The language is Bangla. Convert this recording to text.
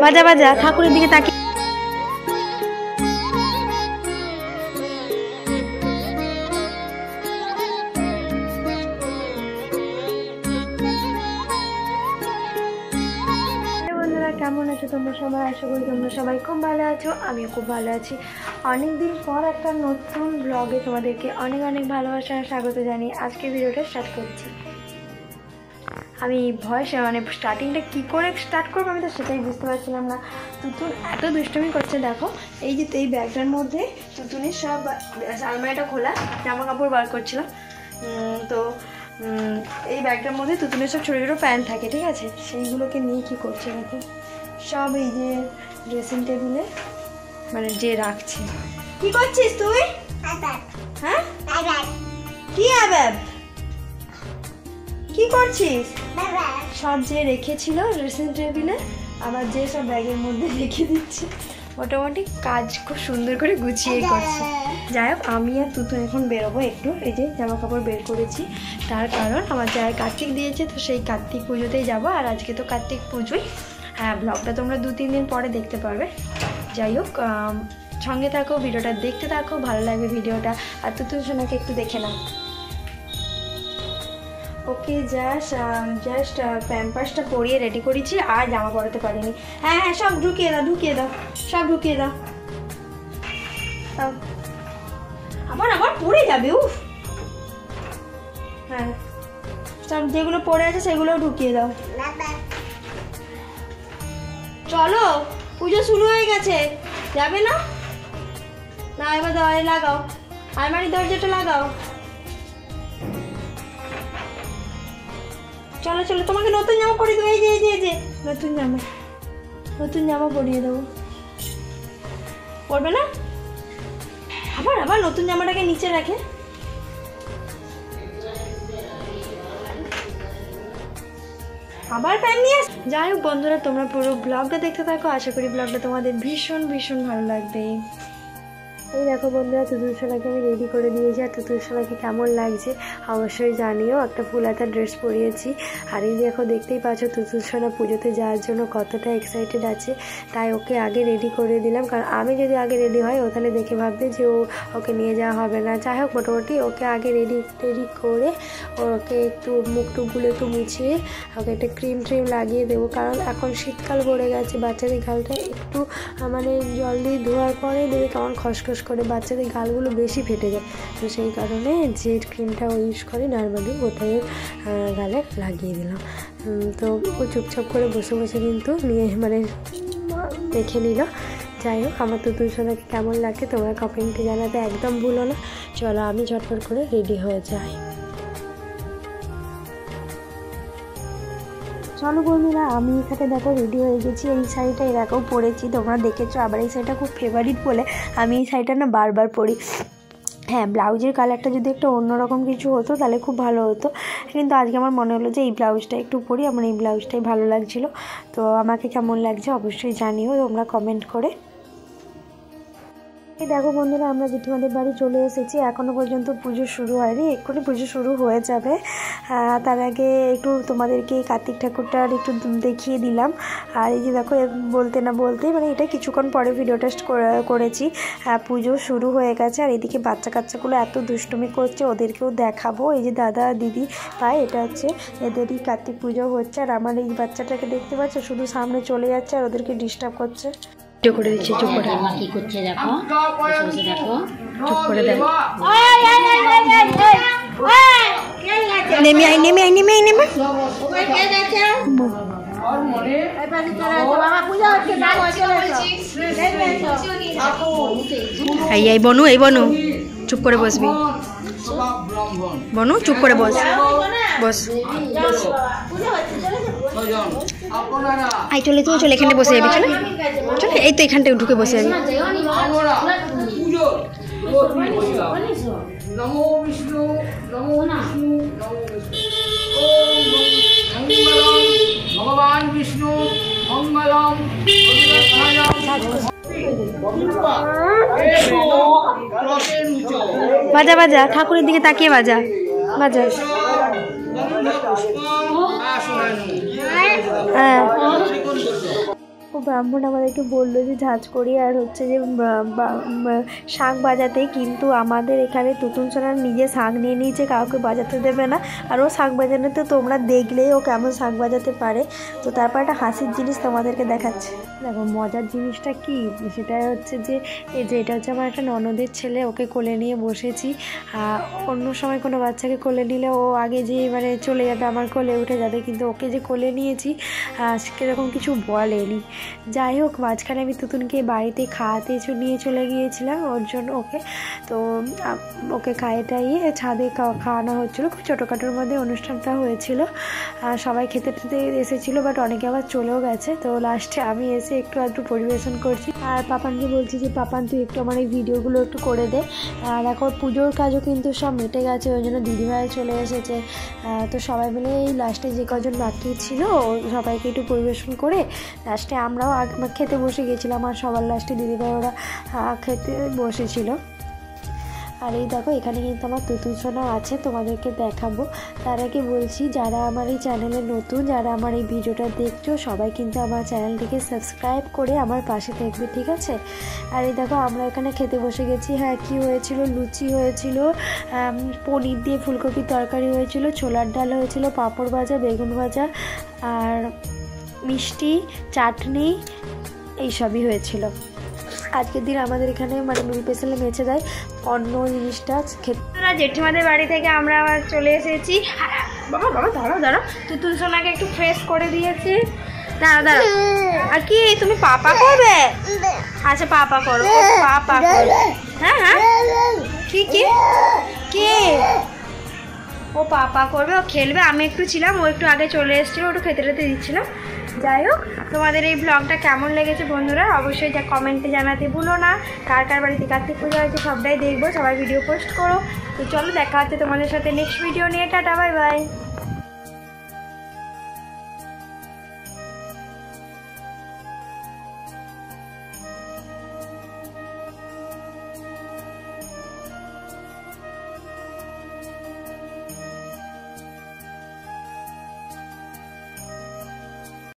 বাজা বাজা ঠাকুরের দিকে তাকিয়ে। কেমন আছো তোমরা সবাই? আশা করি তোমরা সবাই খুব ভালো আছো, আমিও খুব ভালো আছি। অনেকদিন পর একটা নতুন ব্লগে তোমাদেরকে অনেক অনেক ভালোবাসা আর স্বাগত জানিয়ে আজকে ভিডিওটা স্টার্ট করছি। আমি ভয়েস মানে স্টার্টিংটা কী করে স্টার্ট করবো আমি তো সেটাই বুঝতে পারছিলাম না। তুতুন এত দুষ্টুমি করছে দেখো। এই যে এই ব্যাগটার মধ্যে তুতুনের সব আলমারিটা খোলা, জামা কাপড় বার করছিলাম। তো এই ব্যাগটার মধ্যে তুতুনের সব ছোটো ছোটো প্যান্ট থাকে, ঠিক আছে? সেইগুলোকে নিয়ে কী করছে দেখো, সব এই যে ড্রেসিং টেবিলে মানে যে রাখছে। কি করছিস তুই? হ্যাঁ কি আবার কি করছিস? সব যে রেখেছিল ড্রেসিং টেবিলে আবার যে সব ব্যাগের মধ্যে রেখে দিচ্ছে। মোটামুটি কাজ খুব সুন্দর করে গুছিয়ে করছে। যাই হোক, আমি আর তুতুন এখন বেরোবো একটু। এই যে জামা কাপড় বের করেছি, তার কারণ আমার যার কার্তিক দিয়েছে, তো সেই কার্তিক পুজোতেই যাবো। আর আজকে তো কার্তিক পুজোই। হ্যাঁ, ব্লগটা তোমরা 2-3 দিন পরে দেখতে পারবে। যাই হোক, সঙ্গে থাকো, ভিডিওটা দেখতে থাকো, ভালো লাগবে ভিডিওটা। আর তুতুন সোনাকে একটু দেখে নাও। ওকে জাস্ট প্যাম্পাসটা পরিয়ে রেডি করেছি, আর জামা পরাতে পারিনি। হ্যাঁ হ্যাঁ, সব ঢুকিয়ে দাও সব ঢুকিয়ে দাও। আবার পড়ে যাবে। উফ, হ্যাঁ সব যেগুলো পড়ে আছে সেগুলোও ঢুকিয়ে দাও। চলো, পুজো শুরু হয়ে গেছে, যাবে না? না এবার দরজা লাগাও, আলমারির দরজাটা লাগাও। চলো চলো, তোমাকে নতুন জামা পরিয়ে দেবো। এই যে নতুন জামা পরিয়ে দেবো। পরবে না? আবার নতুন জামাটাকে নিচে রাখে। আবার প্যান্ট নিয়ে। যাই হোক বন্ধুরা, তোমরা পুরো ব্লগটা দেখতে থাকো, আশা করি ব্লগটা তোমাদের ভীষণ ভীষণ ভালো লাগবে। এই দেখো বন্ধুরা, তুতুলশোলাকে আমি রেডি করে দিয়েছি। আর তুতুলশোলাকে কেমন লাগছে অবশ্যই জানিও। একটা ফুল হাতা ড্রেস পরিয়েছি। আর এই দেখো, দেখতেই পাচ্ছ তুতুলশোলা পুজোতে যাওয়ার জন্য কতটা এক্সাইটেড আছে। তাই ওকে আগে রেডি করে দিলাম, কারণ আমি যদি আগে রেডি হয় ও তাহলে দেখে ভাববে যে ওকে নিয়ে যাওয়া হবে না। যাই হোক, মোটামুটি ওকে আগে রেডি করে ওকে একটু মুখ টুকগুলো একটু মুছিয়ে ওকে একটা ক্রিম লাগিয়ে দেবো। কারণ এখন শীতকাল পড়ে গেছে, বাচ্চাদের গালটা একটু মানে জল দিয়ে ধোয়ার পরে দেখে কেমন খসখস করে বাচ্চাদের গালগুলো বেশি ফেটে যায়। তো সেই কারণে যে ক্রিমটা ও ইউজ করে নর্মালি ওটাই গালে লাগিয়ে দিলাম। তো ও চুপচাপ করে বসে বসে কিন্তু নিয়ে মানে দেখে নিল। যাই হোক, আমার তুতুলশোলাকে কেমন লাগে তোমরা কমেন্টে জানাতে একদম ভুলো না। চলো আমি ঝটপট করে রেডি হয়ে যাই। চলো বন্ধুরা, আমি এখানে দেখো রেডি হয়ে গেছি। এই শাড়িটা এর আগেও পরেছি, তোমরা দেখেছো। আবার এই শাড়িটা খুব ফেভারিট বলে আমি এই শাড়িটা না বারবার পরি। হ্যাঁ, ব্লাউজের কালারটা যদি একটু অন্যরকম কিছু হতো তাহলে খুব ভালো হতো, কিন্তু আজকে আমার মনে হলো যে এই ব্লাউজটা একটু পরি। আমার এই ব্লাউজটাই ভালো লাগছিলো। তো আমাকে কেমন লাগছে অবশ্যই জানিও তোমরা কমেন্ট করে। এই দেখো বন্ধুরা, আমরা জেঠিমাদের বাড়ি চলে এসেছি। এখনও পর্যন্ত পুজো শুরু হয়নি, এক্ষুনি পুজো শুরু হয়ে যাবে। তার আগে একটু তোমাদেরকে কার্তিক ঠাকুরটার একটু দেখিয়ে দিলাম। আর এই যে দেখো, বলতে না বলতেই মানে এটা কিছুক্ষণ পরে ভিডিও টেস্ট করেছি। পুজো শুরু হয়ে গেছে। আর এদিকে বাচ্চা কাচ্চাগুলো এত দুষ্টুমি করছে, ওদেরকেও দেখাবো। এই যে দাদা দিদি ভাই, এটা হচ্ছে এদেরই কার্তিক পুজো হচ্ছে। আর আমার এই বাচ্চাটাকে দেখতে পাচ্ছ, শুধু সামনে চলে যাচ্ছে আর ওদেরকে ডিস্টার্ব করছে। করে দিচ্ছি, চুপ করে কি করছে দেখো, দেখো চুপ করে দেখো। নেমে এই বনু চুপ করে বসবি। বনু চুপ করে বস। আই চলে এখানে বসে যাবি। চলে এই তো এখানটায় ঢুকে বসে যাবি। ভগবান বিষ্ণু মঙ্গলম। বাজা ঠাকুরের দিকে তাকিয়ে বাজা। হ্যাঁ, ও ব্রাহ্মণ আমাদেরকে বললো যে ঝাঁজ করি আর হচ্ছে যে শাঁখ বাজাতে, কিন্তু আমাদের এখানে তুতুন সোনা নিজে শাঁখ নিয়ে নিয়েছে, কাউকে বাজাতে দেবে না। আর ও শাঁখ বাজানো তো তোমরা দেখলেই ও কেমন শাঁখ বাজাতে পারে। তো তারপর একটা হাসির জিনিস তোমাদেরকে দেখাচ্ছে। দেখো মজার জিনিসটা কি, সেটা হচ্ছে যে এই যে এটা হচ্ছে আমার একটা ননদের ছেলে, ওকে কোলে নিয়ে বসেছি। অন্য সময় কোনো বাচ্চাকে কোলে নিলে ও আগে যে মানে চলে যাবে, আমার কোলে উঠে যাবে, কিন্তু ওকে যে কোলে নিয়েছি সেরকম কিছু বলেনি। যাই হোক, মাঝখানে আমি তুতুনকে বাড়িতে খাওয়াতে নিয়ে চলে গিয়েছিলাম ওর জন্য ওকে। তো ওকে খাইয়ে ছাদে খাওয়ানো হচ্ছিলো, খুব ছোটোখাটোর মধ্যে অনুষ্ঠানটা হয়েছিল। সবাই খেতে খেতে এসেছিলো, বাট অনেকে আবার চলেও গেছে। তো লাস্টে আমি এসে একটু পরিবেশন করছি। আর পাপানকে বলছি যে পাপান তুই একটু আমার এই ভিডিওগুলো একটু করে দে। আর এখন পুজোর কাজও কিন্তু সব মিটে গেছে, ওই জন্য দিদিভাই চলে এসেছে। তো সবাই মিলে এই লাস্টে যে কজন বাকি ছিল সবাইকে একটু পরিবেশন করে লাস্টে আমরাও খেতে বসে গেছিলাম। আর সবার লাস্টে দিদিভাই ওরা খেতে বসেছিল। আর এই দেখো এখানে কিন্তু আমার তুতুন সোনা আছে, তোমাদেরকে দেখাবো। তার আগে বলছি যারা আমার এই চ্যানেলে নতুন, যারা আমার এই ভিডিওটা দেখছো, সবাই কিন্তু আমার চ্যানেলটিকে সাবস্ক্রাইব করে আমার পাশে থাকবে, ঠিক আছে? আর এই দেখো আমরা এখানে খেতে বসে গেছি। হ্যাঁ, কী হয়েছিল, লুচি হয়েছিল, পনির দিয়ে ফুলকপির তরকারি হয়েছিল, ছোলার ডাল হয়েছিল, পাঁপড় ভাজা, বেগুন ভাজা, আর মিষ্টি, চাটনি, এইসবই হয়েছিল। আজকের দিন আমাদের এখানে মানে মিল পেছালে মেছে দেয় অন্য জিনিসটা খেতে। জেঠিমাদের বাড়ি থেকে আমরা আবার চলে এসেছি। বাবা বাবা দাঁড়াও, তুতুন সোনাকে একটু ফ্রেশ করে দিয়েছি। দাঁড়াও। আর কি তুমি পাপা করবে? আচ্ছা পাপা করো, পাপা করো। হ্যাঁ কি ও পাপা করবে, ও খেলবে। আমি একটু ছিলাম, ও একটু আগে চলে এসেছিলো, একটু খেতে দিচ্ছিলাম। যাই হোক, তোমাদের এই ব্লগটা কেমন লেগেছে বন্ধুরা অবশ্যই কমেন্টে জানাতে ভুলো না। কার কার বাড়িতে কার্তিক পূজা হয়েছে সবটাই দেখবো, সবাই ভিডিও পোস্ট করো। তো চলো দেখা হচ্ছে তোমাদের সাথে নেক্সট ভিডিও নিয়ে। Tata, bye bye.